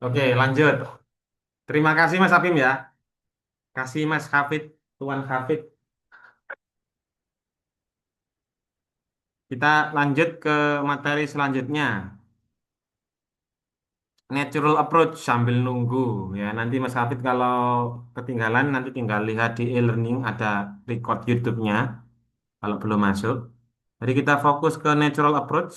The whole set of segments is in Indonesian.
Oke, lanjut. Terima kasih Mas Apim ya. Kasih Mas Hafid, Tuan Hafid. Kita lanjut ke materi selanjutnya. Natural approach sambil nunggu ya. Nanti Mas Hafid kalau ketinggalan nanti tinggal lihat di e-learning ada record YouTube-nya kalau belum masuk. Jadi kita fokus ke natural approach.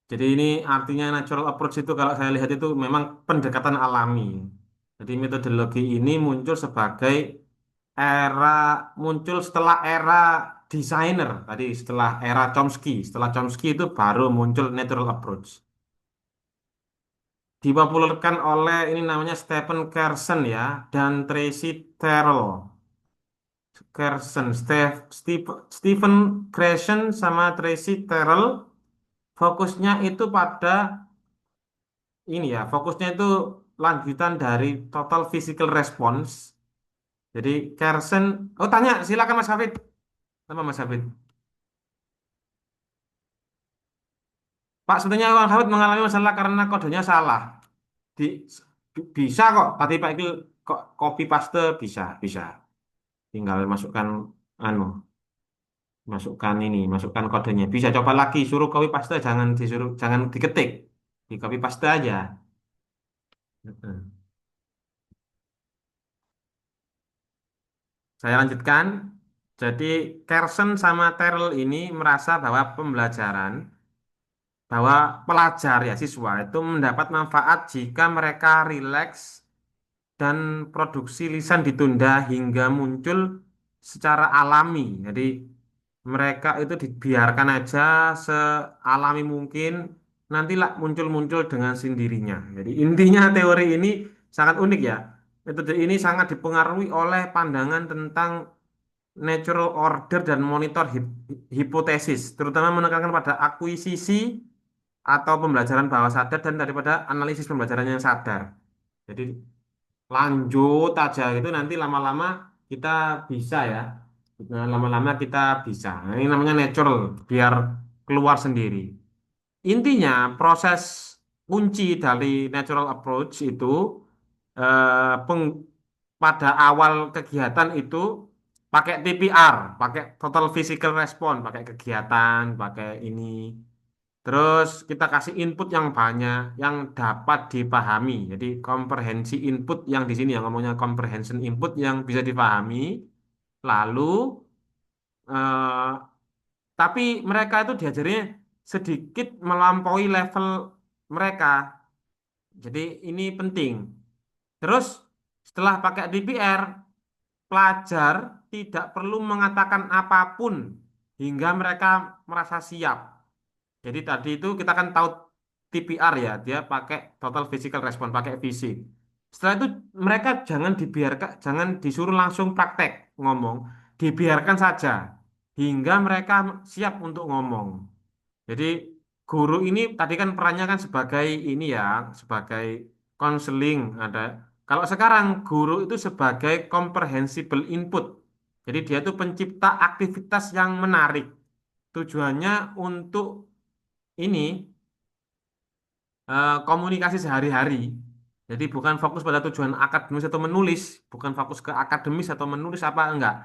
Jadi ini artinya natural approach itu kalau saya lihat itu memang pendekatan alami. Jadi metodologi ini muncul sebagai era muncul setelah era desainer tadi setelah era Chomsky. Setelah Chomsky itu baru muncul natural approach. Dipopulerkan oleh ini namanya Stephen Carson ya dan Tracy Terrell. Stephen Carson sama Tracy Terrell fokusnya itu pada ini ya, fokusnya itu lanjutan dari total physical response. Jadi Carson, oh tanya, silakan Mas Hafid. Apa Mas Hafid? Pak, sebenarnya Bang Hafid mengalami masalah karena kodenya salah. Di, bisa kok, tadi Pak itu kok copy paste bisa, bisa. Tinggal masukkan anu, masukkan kodenya. Bisa coba lagi, suruh copy paste, jangan disuruh, jangan diketik, di copy paste aja. Heeh. Saya lanjutkan. Jadi Carson sama Terrell ini merasa bahwa bahwa pelajar ya siswa itu mendapat manfaat jika mereka rileks dan produksi lisan ditunda hingga muncul secara alami. Jadi mereka itu dibiarkan aja sealami mungkin, nantilah muncul-muncul dengan sendirinya. Jadi intinya teori ini sangat unik ya. Metode ini sangat dipengaruhi oleh pandangan tentang natural order dan monitor hipotesis, terutama menekankan pada akuisisi atau pembelajaran bawah sadar dan daripada analisis pembelajaran yang sadar. Jadi lanjut aja itu nanti lama-lama kita bisa ya. Nah, lama-lama kita bisa. Nah, ini namanya natural, biar keluar sendiri. Intinya proses kunci dari natural approach itu eh, peng- pada awal kegiatan itu pakai TPR, pakai total physical response, pakai kegiatan, pakai ini. Terus kita kasih input yang banyak, yang dapat dipahami. Jadi komprehensi input yang di sini yang ngomongnya comprehension input yang bisa dipahami. Lalu, eh, tapi mereka itu diajarnya sedikit melampaui level mereka. Jadi ini penting. Terus setelah pakai DPR, pelajar tidak perlu mengatakan apapun hingga mereka merasa siap. Jadi tadi itu kita kan tahu TPR ya, dia pakai total physical response, pakai fisik. Setelah itu mereka jangan disuruh langsung praktek ngomong, dibiarkan saja hingga mereka siap untuk ngomong. Jadi guru ini tadi kan perannya kan sebagai ini ya, sebagai konseling ada. Kalau sekarang guru itu sebagai comprehensible input. Jadi dia itu pencipta aktivitas yang menarik. Tujuannya untuk ini komunikasi sehari-hari. Jadi bukan fokus pada tujuan akademis atau menulis, bukan fokus ke akademis atau menulis apa enggak.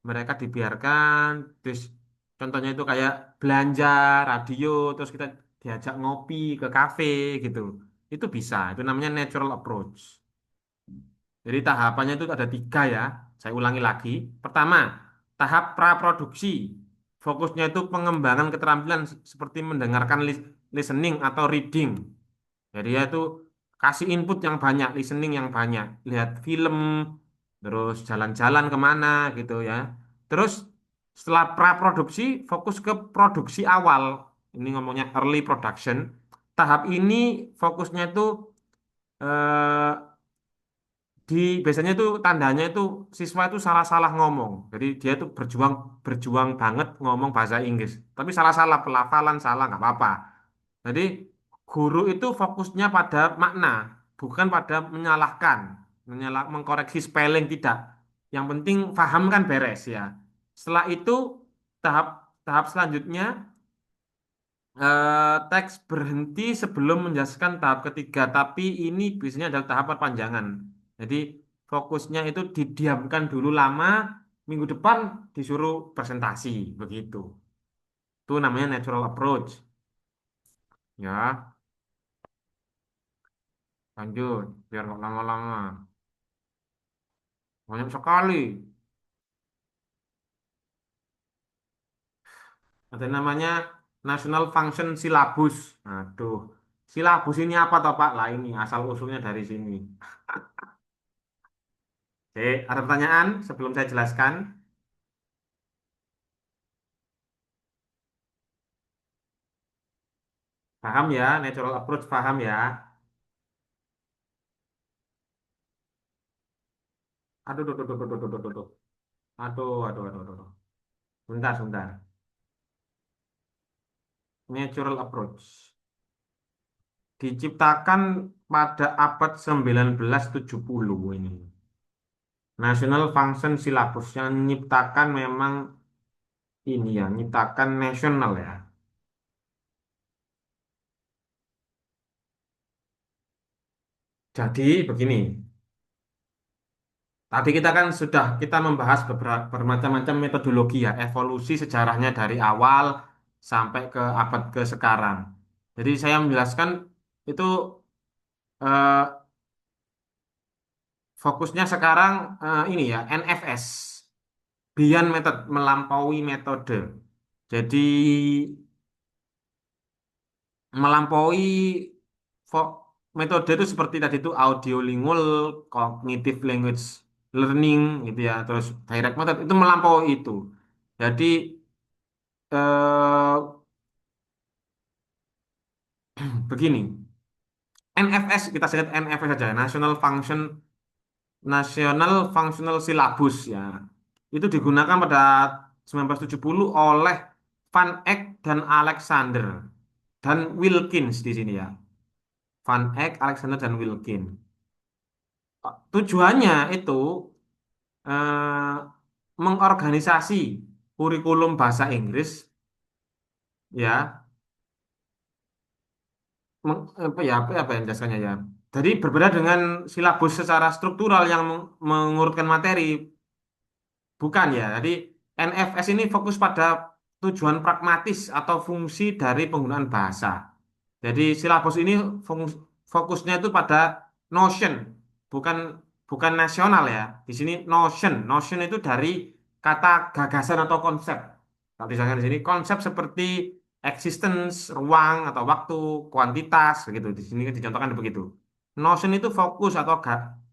Mereka dibiarkan, terus contohnya itu kayak belanja, radio, terus kita diajak ngopi ke kafe gitu. Itu bisa, itu namanya natural approach. Jadi tahapannya itu ada tiga ya. Saya ulangi lagi. Pertama, tahap praproduksi. Fokusnya itu pengembangan keterampilan seperti mendengarkan listening atau reading. Jadi ya itu kasih input yang banyak, listening yang banyak, lihat film, terus jalan-jalan kemana gitu ya. Terus setelah praproduksi, fokus ke produksi awal. Ini ngomongnya early production. Tahap ini fokusnya itu eh, biasanya itu tandanya itu siswa itu salah-salah ngomong. Jadi dia itu berjuang berjuang banget ngomong bahasa Inggris, tapi salah-salah pelafalan salah nggak apa-apa. Jadi guru itu fokusnya pada makna, bukan pada menyalahkan, mengkoreksi spelling tidak. Yang penting paham kan beres ya. Setelah itu tahap tahap selanjutnya Teks berhenti sebelum menjelaskan tahap ketiga, tapi ini biasanya adalah tahap perpanjangan. Jadi fokusnya itu didiamkan dulu lama, minggu depan disuruh presentasi, begitu. Itu namanya natural approach. Ya, lanjut, biar nggak lama-lama. Banyak sekali. Ada namanya National Function Syllabus. Aduh, silabus ini apa toh Pak? Lah ini asal usulnya dari sini. Oke, ada pertanyaan sebelum saya jelaskan? Paham ya, natural approach paham ya? Aduh, aduh, aduh, aduh, aduh, aduh, aduh, aduh, aduh, aduh, aduh, aduh, aduh. Sebentar, sebentar. Natural approach diciptakan pada abad 1970 ini. National Function Syllabus yang menyiptakan memang ini ya, menyiptakan nasional ya. Jadi begini, tadi kita kan sudah kita membahas beberapa bermacam-macam metodologi ya, evolusi sejarahnya dari awal sampai ke abad ke sekarang. Jadi saya menjelaskan itu eh, fokusnya sekarang ini ya, NFS, Beyond Method, melampaui metode. Jadi melampaui fo- metode itu seperti tadi itu audiolingual, cognitive language learning gitu ya, terus direct method itu melampaui itu. Jadi eh, begini, NFS kita sebut NFS saja, National Functional Syllabus ya. Itu digunakan pada 1970 oleh Van Eck dan Alexander dan Wilkins di sini ya. Van Eck, Alexander dan Wilkins. Tujuannya itu eh, mengorganisasi kurikulum bahasa Inggris ya, apa yang jasanya ya. Jadi berbeda dengan silabus secara struktural yang mengurutkan materi. Bukan ya. Jadi NFS ini fokus pada tujuan pragmatis atau fungsi dari penggunaan bahasa. Jadi silabus ini fokusnya itu pada notion, bukan bukan nasional ya. Di sini notion, notion itu dari kata gagasan atau konsep. Kalau misalkan di sini konsep seperti existence, ruang atau waktu, kuantitas, begitu. Di sini dicontohkan begitu. Notion itu fokus atau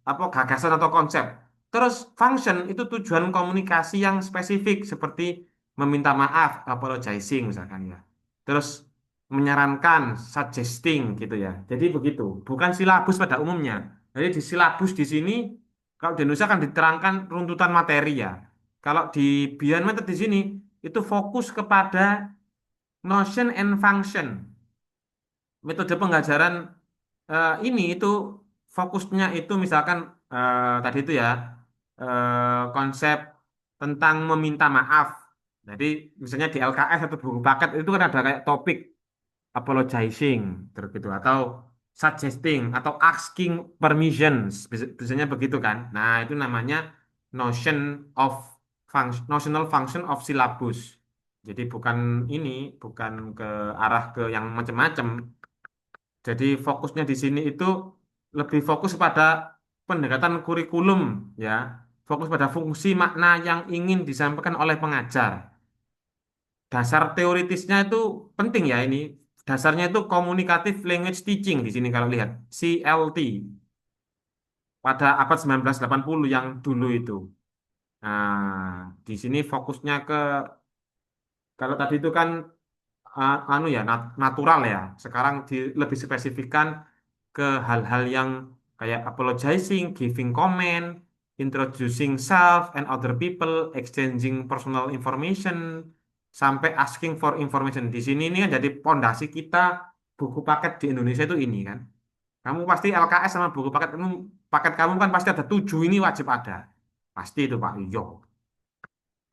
apa gagasan atau konsep. Terus function itu tujuan komunikasi yang spesifik seperti meminta maaf, apologizing misalkan ya. Terus menyarankan, suggesting gitu ya. Jadi begitu, bukan silabus pada umumnya. Jadi di silabus di sini kalau di Indonesia kan diterangkan runtutan materi ya. Kalau di Beyond Method di sini itu fokus kepada notion and function. Metode pengajaran ini itu fokusnya itu misalkan tadi itu ya konsep tentang meminta maaf. Jadi misalnya di LKS atau buku paket itu kan ada kayak topik apologizing terus gitu atau suggesting atau asking permissions biasanya begitu kan. Nah, itu namanya notion of notional function of syllabus. Jadi bukan ini bukan ke arah ke yang macam-macam. Jadi fokusnya di sini itu lebih fokus pada pendekatan kurikulum ya. Fokus pada fungsi makna yang ingin disampaikan oleh pengajar. Dasar teoritisnya itu penting ya ini. Dasarnya itu Communicative Language Teaching di sini kalau lihat CLT pada abad 1980 yang dulu itu. Nah, di sini fokusnya ke kalau tadi itu kan anu ya natural ya. Sekarang lebih spesifikkan ke hal-hal yang kayak apologizing, giving comment, introducing self and other people, exchanging personal information, sampai asking for information. Di sini ini kan jadi pondasi kita buku paket di Indonesia itu ini kan. Kamu pasti LKS sama buku paket kamu kan pasti ada 7 ini wajib ada. Pasti itu Pak. Iya.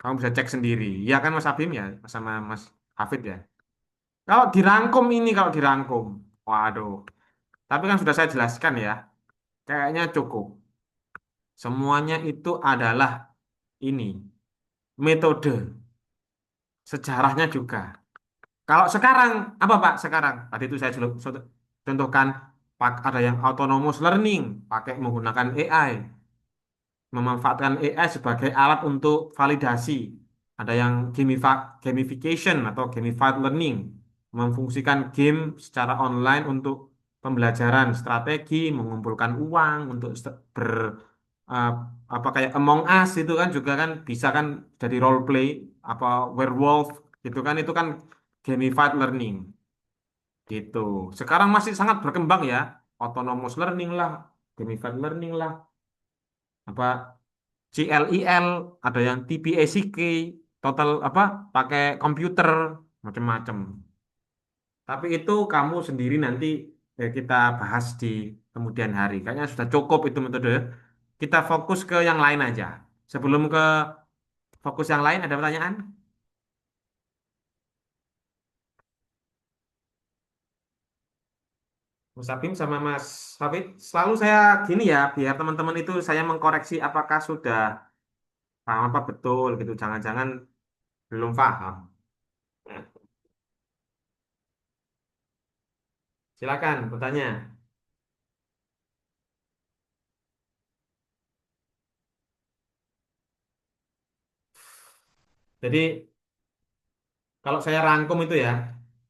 Kamu bisa cek sendiri. Iya kan Mas Abim ya sama Mas Hafid ya. Kalau dirangkum, waduh. Tapi kan sudah saya jelaskan ya, kayaknya cukup. Semuanya itu adalah ini metode, sejarahnya juga. Kalau sekarang apa Pak? Sekarang tadi itu saya contohkan, ada yang autonomous learning, pakai menggunakan AI, memanfaatkan AI sebagai alat untuk validasi. Ada yang gamification atau gamified learning, memfungsikan game secara online untuk pembelajaran strategi, mengumpulkan uang untuk eh, apa kayak Among Us itu kan juga kan bisa kan jadi role play apa werewolf gitu kan itu kan gamified learning gitu. Sekarang masih sangat berkembang ya, autonomous learning lah, gamified learning lah, apa CLIL, ada yang TPACK, total apa pakai komputer macam-macam. Tapi itu kamu sendiri nanti kita bahas di kemudian hari. Kayaknya sudah cukup itu metode. Kita fokus ke yang lain aja. Sebelum ke fokus yang lain, ada pertanyaan? Mas Abim sama Mas Hafid, selalu saya gini ya, biar teman-teman itu saya mengkoreksi apakah sudah paham apa betul gitu. Jangan-jangan belum paham. Nah, silakan bertanya. Jadi kalau saya rangkum itu ya,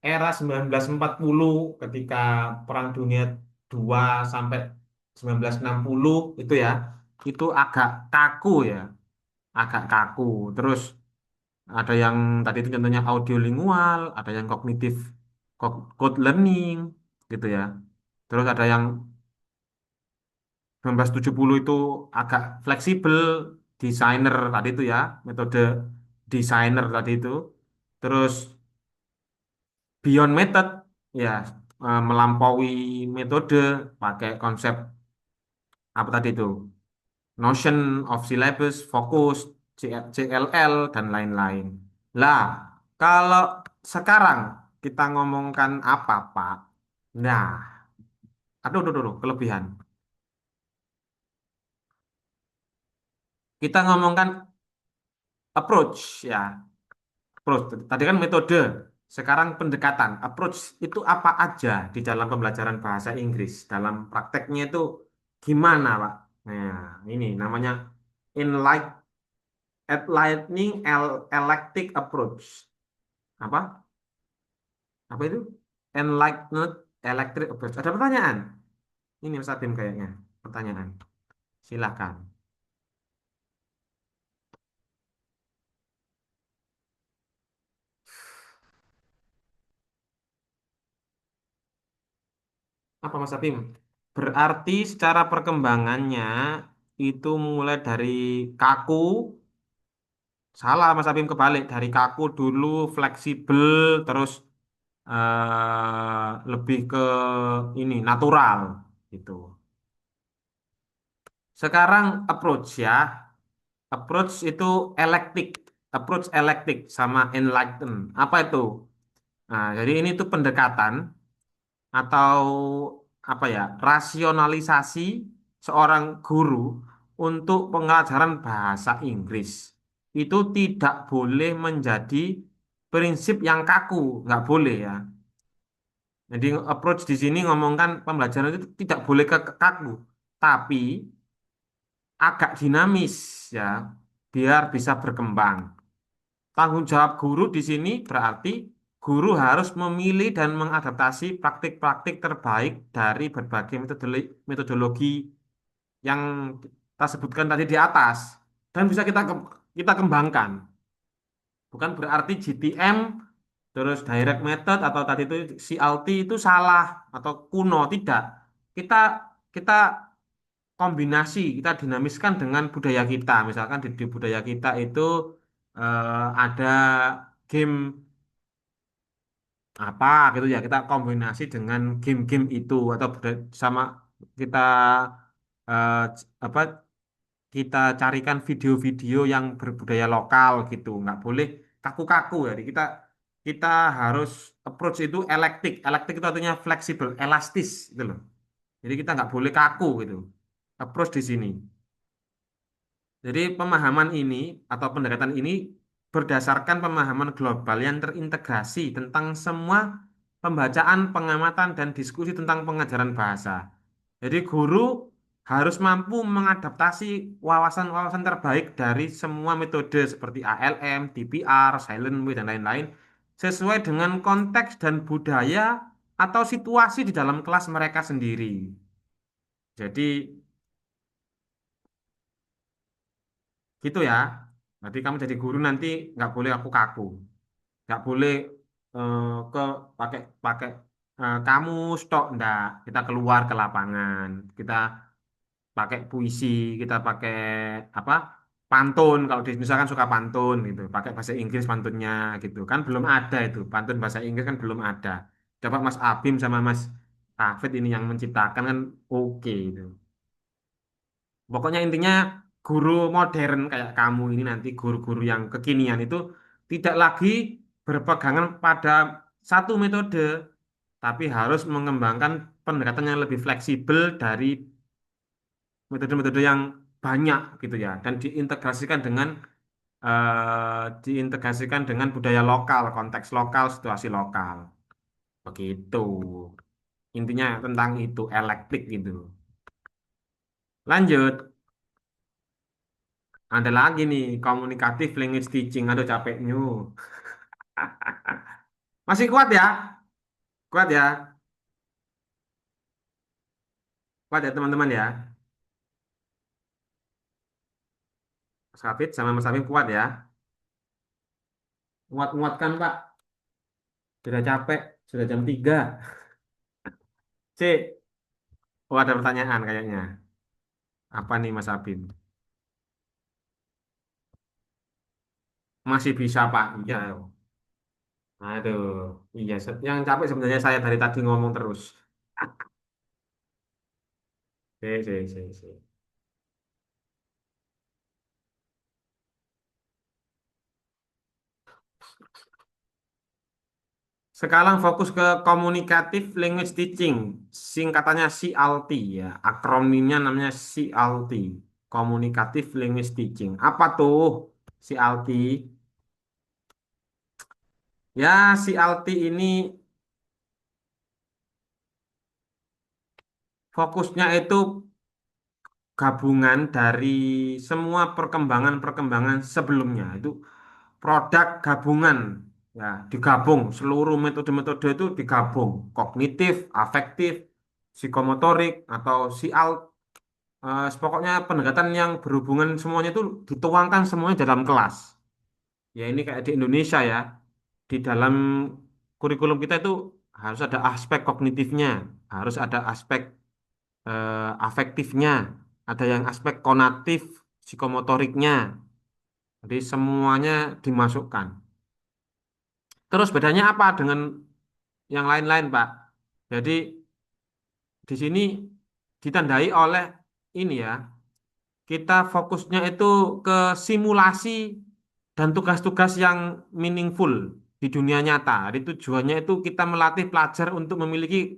era 1940 ketika Perang Dunia II sampai 1960 itu ya, itu agak kaku ya, agak kaku. Terus ada yang tadi itu contohnya audiolingual, ada yang kognitif code learning gitu ya. Terus ada yang 1970 itu agak fleksibel, desainer tadi itu ya, metode desainer tadi itu. Terus beyond method ya, melampaui metode pakai konsep apa tadi itu notion of syllabus, fokus, CLL dan lain-lain. Lah, kalau sekarang kita ngomongkan apa, Pak? Nah, aduh, kelebihan. Kita ngomongkan approach ya, approach. Tadi kan metode, sekarang pendekatan. Approach itu apa aja di dalam pembelajaran bahasa Inggris? Dalam prakteknya itu gimana, Pak? Nah, ini namanya enlight, electic approach. Apa? Apa itu? Enlightened electric approach. Ada pertanyaan? Ini Mas Adim kayaknya. Pertanyaan. Silakan. Apa Mas Adim? Berarti secara perkembangannya itu mulai dari kaku. Salah Mas Abim, kebalik dari kaku dulu fleksibel terus lebih ke ini natural gitu. Sekarang approach ya. Approach itu electric, approach electric sama enlighten. Apa itu? Nah, jadi ini tuh pendekatan atau apa ya? Rasionalisasi seorang guru untuk pengajaran bahasa Inggris. Itu tidak boleh menjadi prinsip yang kaku, nggak boleh ya. Jadi approach di sini ngomongkan pembelajaran itu tidak boleh kaku, tapi agak dinamis ya, biar bisa berkembang. Tanggung jawab guru di sini berarti guru harus memilih dan mengadaptasi praktik-praktik terbaik dari berbagai metodologi yang kita sebutkan tadi di atas dan bisa kita kembangkan. Bukan berarti GTM terus direct method atau tadi itu CLT itu salah atau kuno, tidak. Kita kita kita dinamiskan dengan budaya kita. Misalkan di budaya kita itu ada game apa gitu ya, kita kombinasi dengan game-game itu atau sama kita apa kita carikan video-video yang berbudaya lokal gitu, nggak boleh kaku-kaku ya. Kita kita harus approach itu elektik. Elektik itu artinya fleksibel, elastis gitu loh. Jadi kita nggak boleh kaku gitu. Approach di sini. Jadi pemahaman ini atau pendekatan ini berdasarkan pemahaman global yang terintegrasi tentang semua pembacaan, pengamatan, dan diskusi tentang pengajaran bahasa. Jadi guru harus mampu mengadaptasi wawasan-wawasan terbaik dari semua metode seperti ALM, TPR, Silent Way, dan lain-lain sesuai dengan konteks dan budaya atau situasi di dalam kelas mereka sendiri. Jadi gitu ya. Berarti kamu jadi guru nanti nggak boleh aku kaku, nggak boleh eh, ke pakai pakai kamu stok ndak. Kita keluar ke lapangan, kita pakai puisi, kita pakai apa? Pantun kalau misalkan suka pantun gitu, pakai bahasa Inggris pantunnya gitu kan belum ada itu pantun bahasa Inggris kan belum ada. Coba Mas Abim sama Mas Hafid ini yang menciptakan kan oke itu. Pokoknya intinya guru modern kayak kamu ini nanti guru-guru yang kekinian itu tidak lagi berpegangan pada satu metode, tapi harus mengembangkan pendekatan yang lebih fleksibel dari metode-metode yang banyak gitu ya, dan diintegrasikan dengan budaya lokal, konteks lokal, situasi lokal. Begitu. Intinya tentang itu elektrik gitu. Lanjut. Ada lagi nih, komunikatif language teaching. Aduh capeknya. Masih kuat ya? Kuat ya? Kuat ya teman-teman ya? Mas Hafid sama Mas Hafid kuat ya? Nguat-nguatkan Pak. Sudah capek. Sudah jam 3. Cik. Oh ada pertanyaan kayaknya. Apa nih Mas Hafid? Masih bisa Pak? Iya. Aduh. Iya. Yang capek sebenarnya saya dari tadi ngomong terus. Si. Sekarang fokus ke Communicative Language Teaching, singkatannya CLT ya, akronimnya namanya CLT, Communicative Language Teaching. Apa tuh CLT? Ya, CLT ini fokusnya itu gabungan dari semua perkembangan-perkembangan sebelumnya. Itu produk gabungan, ya, digabung, seluruh metode-metode itu digabung, kognitif, afektif, psikomotorik, atau CLT. Pokoknya pendekatan yang berhubungan semuanya itu dituangkan semuanya dalam kelas. Ya ini kayak di Indonesia ya. Di dalam kurikulum kita itu harus ada aspek kognitifnya, harus ada aspek afektifnya, ada yang aspek konatif, psikomotoriknya. Jadi semuanya dimasukkan. Terus bedanya apa dengan yang lain-lain, Pak? Jadi di sini ditandai oleh ini ya. Kita fokusnya itu ke simulasi dan tugas-tugas yang meaningful di dunia nyata. Jadi tujuannya itu kita melatih pelajar untuk memiliki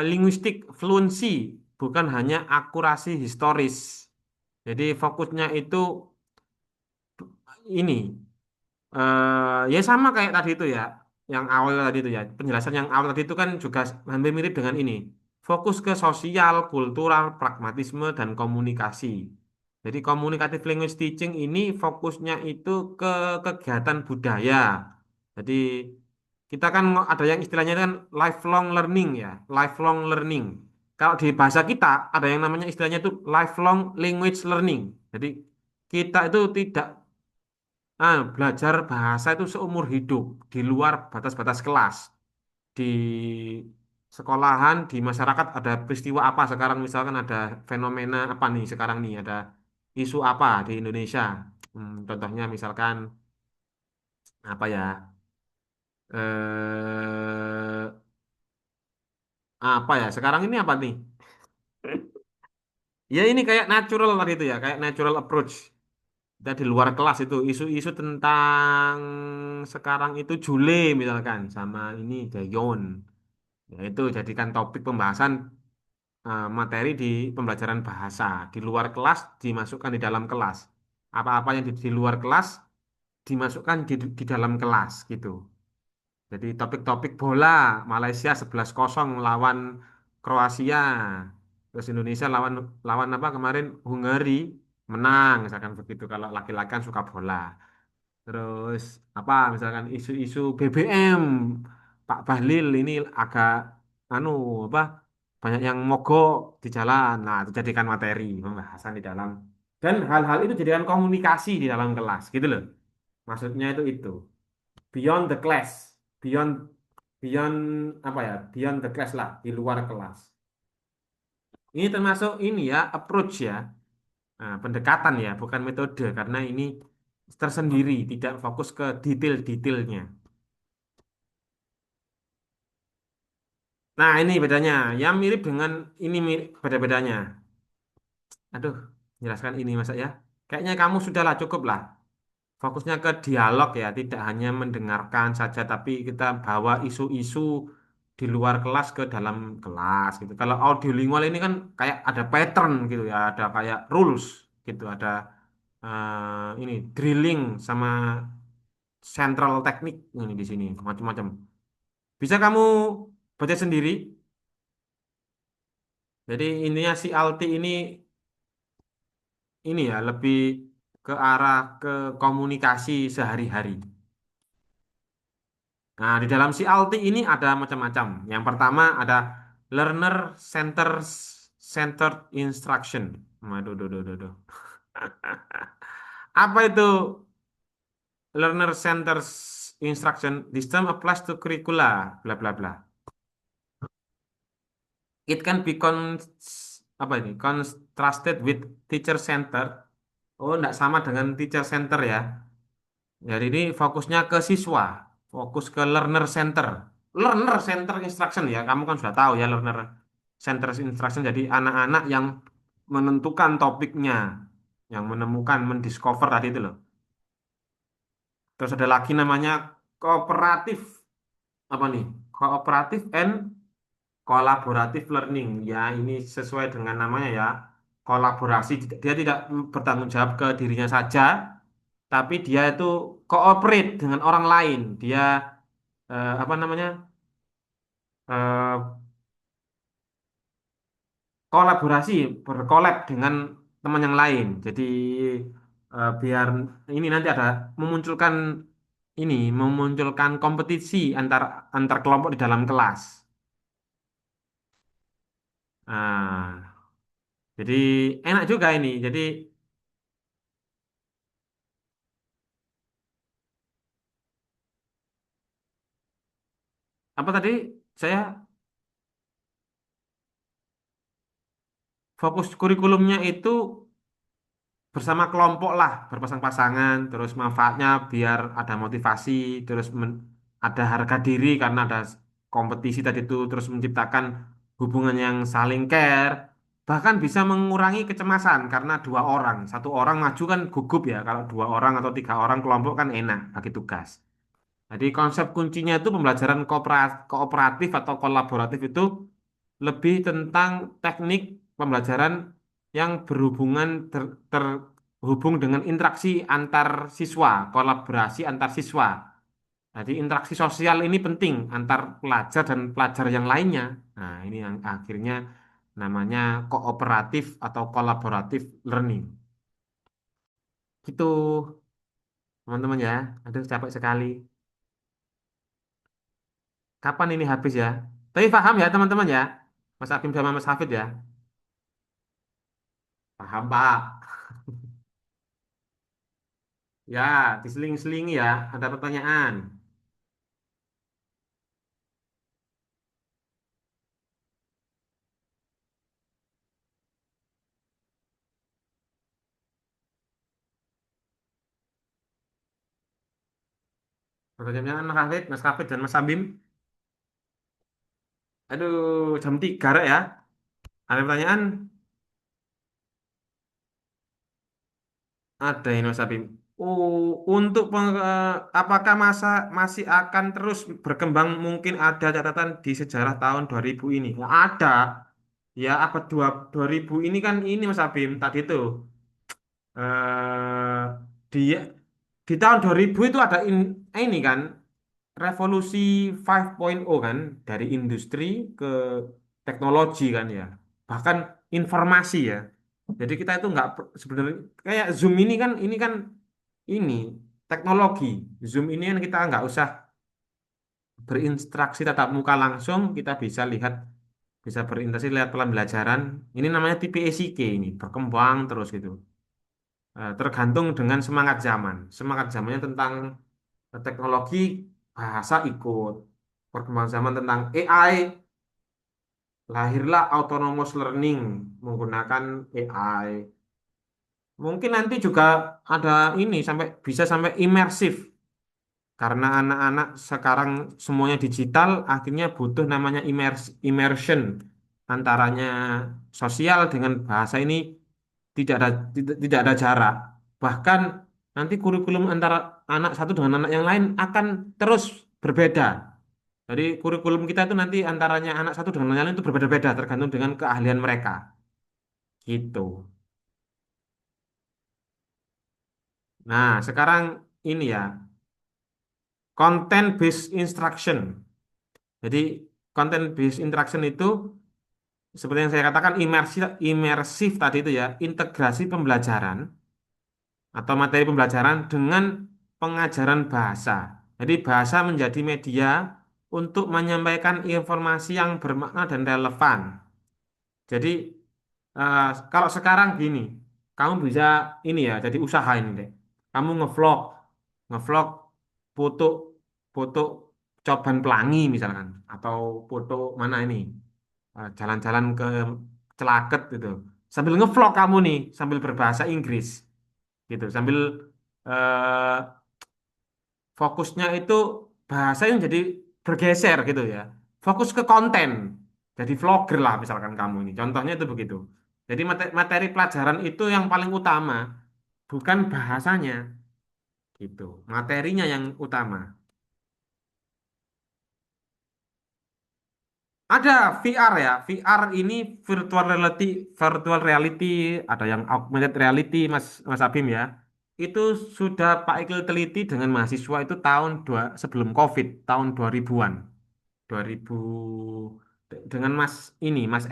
linguistik fluency, bukan hanya akurasi historis. Jadi fokusnya itu ini ya sama kayak tadi itu ya, yang awal tadi itu ya. Penjelasan yang awal tadi itu kan juga hampir mirip dengan ini. Fokus ke sosial, kultural, pragmatisme, dan komunikasi. Jadi communicative language teaching ini fokusnya itu ke kegiatan budaya. Jadi kita kan ada yang istilahnya kan lifelong learning ya, lifelong learning. Kalau di bahasa kita ada yang namanya istilahnya itu lifelong language learning. Jadi kita itu tidak belajar bahasa itu seumur hidup di luar batas-batas kelas. Di sekolahan, di masyarakat ada peristiwa apa sekarang misalkan ada fenomena apa nih sekarang nih ada isu apa di Indonesia. Contohnya misalkan apa ya? Eh apa ya? Sekarang ini apa nih? Ya ini kayak natural tadi itu ya, kayak natural approach. Kita di luar kelas itu isu-isu tentang sekarang itu Jule misalkan sama ini Dayon. Ya itu jadikan topik pembahasan materi di pembelajaran bahasa. Di luar kelas dimasukkan di dalam kelas. Apa-apa yang di luar kelas dimasukkan di dalam kelas gitu. Jadi topik-topik bola Malaysia 11-0 lawan Kroasia. Terus Indonesia lawan lawan apa kemarin Hungari menang misalkan begitu kalau laki-laki kan suka bola. Terus apa misalkan isu-isu BBM Pak Bahlil ini agak anu apa banyak yang mogok di jalan. Nah, itu jadikan materi pembahasan di dalam dan hal-hal itu jadikan komunikasi di dalam kelas gitu loh. Maksudnya itu beyond the class, beyond beyond apa ya? Beyond the class lah, di luar kelas. Ini termasuk ini ya, approach ya. Nah, pendekatan ya, bukan metode karena ini tersendiri, tidak fokus ke detail-detailnya. Nah, ini bedanya. Yang mirip dengan ini mirip, beda-bedanya. Aduh, jelaskan ini masa ya. Kayaknya kamu sudahlah cukup lah. Fokusnya ke dialog ya, tidak hanya mendengarkan saja, tapi kita bawa isu-isu di luar kelas ke dalam kelas gitu. Kalau audiolingual ini kan kayak ada pattern gitu ya, ada kayak rules gitu, ada ini drilling sama central teknik ini di sini macam-macam. Bisa kamu baca sendiri. Jadi intinya si Alti ini ya lebih ke arah ke komunikasi sehari-hari. Nah, di dalam CLT ini ada macam-macam. Yang pertama ada learner centered instruction. Waduh, duh, duh, duh, duh. Apa itu learner centered instruction? This term applies to curricula, bla bla bla. It can be apa ini? Contrasted with teacher center. Oh, enggak sama dengan teacher center ya. Jadi ini fokusnya ke siswa, fokus ke learner center. Learner center instruction ya, kamu kan sudah tahu ya learner center instruction. Jadi anak-anak yang menentukan topiknya, yang menemukan, mendiscover tadi itu loh. Terus ada lagi namanya kooperatif, apa nih? Kooperatif and kolaboratif learning. Ya, ini sesuai dengan namanya ya. Kolaborasi, dia tidak bertanggung jawab ke dirinya saja, tapi dia itu cooperate dengan orang lain. Dia apa namanya eh, kolaborasi, berkolab dengan teman yang lain. Jadi biar ini nanti ada memunculkan memunculkan kompetisi antar kelompok di dalam kelas. Nah, jadi enak juga ini. Jadi apa tadi saya fokus kurikulumnya itu bersama kelompok lah, berpasang-pasangan, terus manfaatnya biar ada motivasi, terus ada harga diri karena ada kompetisi tadi itu, terus menciptakan hubungan yang saling care, bahkan bisa mengurangi kecemasan karena dua orang, satu orang maju kan gugup ya, kalau dua orang atau tiga orang kelompok kan enak bagi tugas. Jadi konsep kuncinya itu pembelajaran kooperatif atau kolaboratif itu lebih tentang teknik pembelajaran yang berhubungan terhubung dengan interaksi antar siswa, kolaborasi antar siswa. Jadi interaksi sosial ini penting antar pelajar dan pelajar yang lainnya. Nah, ini yang akhirnya namanya kooperatif atau kolaboratif learning. Gitu, teman-teman ya. Aduh, capek sekali. Kapan ini habis ya? Tapi paham ya teman-teman ya? Mas Akim sama Mas Hafid ya? Paham Pak. Ya, diseling-selingi ya. Ada pertanyaan. Pertanyaan Mas Hafid, Mas Hafid dan Mas Sabim. Aduh, jam 3 Rek, ya. Ada pertanyaan? Ada ini Mas Abim. Untuk apakah masih akan terus berkembang? Mungkin ada catatan di sejarah tahun 2000 ini. Nggak ada. Ya, abad 2000 ini kan ini Mas Abim tadi itu eh dia di tahun 2000 itu ada ini kan revolusi 5.0 kan dari industri ke teknologi kan ya. Bahkan informasi ya. Jadi kita itu nggak sebenarnya kayak Zoom ini teknologi. Zoom ini kan kita nggak usah berinteraksi tatap muka langsung, kita bisa berinteraksi lewat pembelajaran. Ini namanya tipe ECK ini berkembang terus gitu. Tergantung dengan semangat zaman. Semangat zamannya tentang teknologi, bahasa ikut. Perkembangan zaman tentang AI, lahirlah autonomous learning menggunakan AI. Mungkin nanti juga ada ini bisa sampai imersif. Karena anak-anak sekarang semuanya digital, akhirnya butuh namanya immersion antaranya sosial dengan bahasa ini tidak ada jarak. Bahkan nanti kurikulum antara anak satu dengan anak yang lain akan terus berbeda. Jadi kurikulum kita itu nanti antaranya anak satu dengan yang lain itu berbeda-beda tergantung dengan keahlian mereka. Gitu. Nah, sekarang ini ya, content based instruction. Jadi content based instruction itu seperti yang saya katakan imersif tadi itu ya, integrasi pembelajaran atau materi pembelajaran dengan pengajaran bahasa. Jadi bahasa menjadi media untuk menyampaikan informasi yang bermakna dan relevan. Jadi eh, kalau sekarang gini, kamu bisa ini ya, jadi usaha ini deh. Kamu ngevlog foto foto Coban Pelangi misalkan, atau foto mana ini, jalan-jalan ke Celaket gitu. Sambil ngevlog kamu nih, sambil berbahasa Inggris gitu, sambil eh, fokusnya itu bahasa yang jadi bergeser gitu ya. Fokus ke konten. Jadi vlogger lah misalkan kamu ini. Contohnya itu begitu. Jadi materi pelajaran itu yang paling utama, bukan bahasanya gitu. Materinya yang utama. Ada VR ya. VR ini virtual reality, ada yang augmented reality Mas Abim ya. Itu sudah Pak Iqbal teliti dengan mahasiswa itu sebelum COVID, tahun 2000-an. 2000 dengan Mas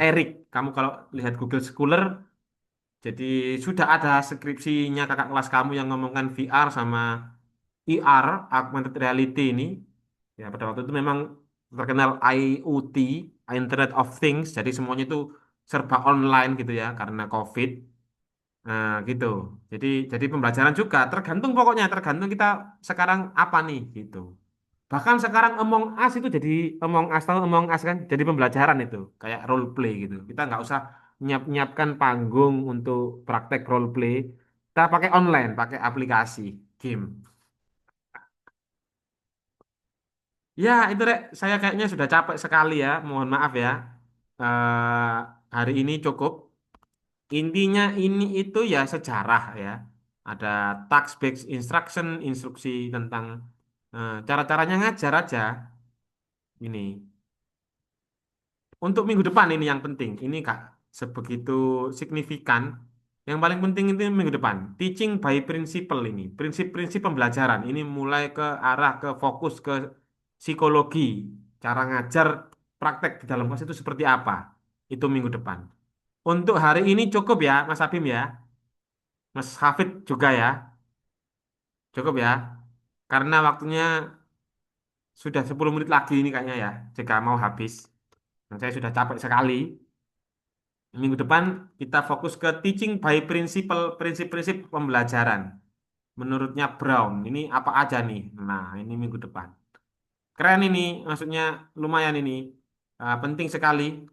Erik. Kamu kalau lihat Google Scholar, jadi sudah ada skripsinya kakak kelas kamu yang ngomongkan VR sama IR, augmented reality ini. Ya, pada waktu itu memang terkenal IoT, Internet of Things. Jadi semuanya itu serba online gitu ya karena COVID. Nah, gitu. Jadi pembelajaran juga tergantung kita sekarang apa nih gitu. Bahkan sekarang Among Us tahu Among Us kan jadi pembelajaran itu kayak role play gitu. Kita nggak usah nyiapkan panggung untuk praktek role play. Kita pakai online, pakai aplikasi game. Ya itu Rek, saya kayaknya sudah capek sekali ya. Mohon maaf ya. Eh, Hari ini cukup. Intinya ini itu ya sejarah ya. Ada text-based instruction, instruksi tentang cara-caranya ngajar aja. Ini. Untuk minggu depan ini yang penting. Ini Kak, sebegitu signifikan. Yang paling penting itu minggu depan. Teaching by principle ini. Prinsip-prinsip pembelajaran. Ini mulai ke arah ke fokus ke psikologi. Cara ngajar praktek di dalam kelas itu seperti apa. Itu minggu depan. Untuk hari ini cukup ya, Mas Abim ya. Mas Hafid juga ya. Cukup ya. Karena waktunya sudah 10 menit lagi ini kayaknya ya. Jika mau habis. Dan saya sudah capek sekali. Minggu depan kita fokus ke teaching by principle, prinsip-prinsip pembelajaran. Menurutnya Brown, ini apa aja nih? Nah, ini minggu depan. Keren ini, maksudnya lumayan ini. Penting sekali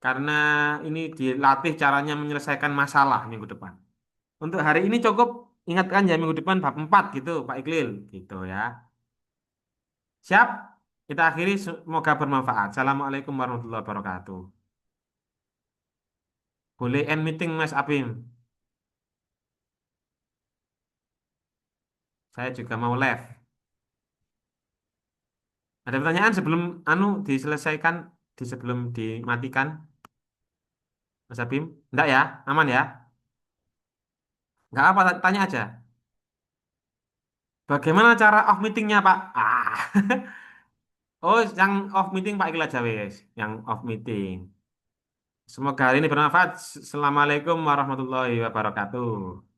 karena ini dilatih caranya menyelesaikan masalah minggu depan. Untuk hari ini cukup, ingatkan ya minggu depan bab 4 gitu, Pak Iqlil. Gitu ya. Siap? Kita akhiri, semoga bermanfaat. Assalamualaikum warahmatullahi wabarakatuh. Boleh end meeting Mas Abim. Saya juga mau live. Ada pertanyaan sebelum anu diselesaikan, di sebelum dimatikan, Mas Abim? Enggak ya? Aman ya? Enggak apa, tanya aja. Bagaimana cara off meetingnya, Pak? Ah. Oh, yang off meeting Pak Iqbal aja wes, yang off meeting. Semoga hari ini bermanfaat. Assalamualaikum warahmatullahi wabarakatuh.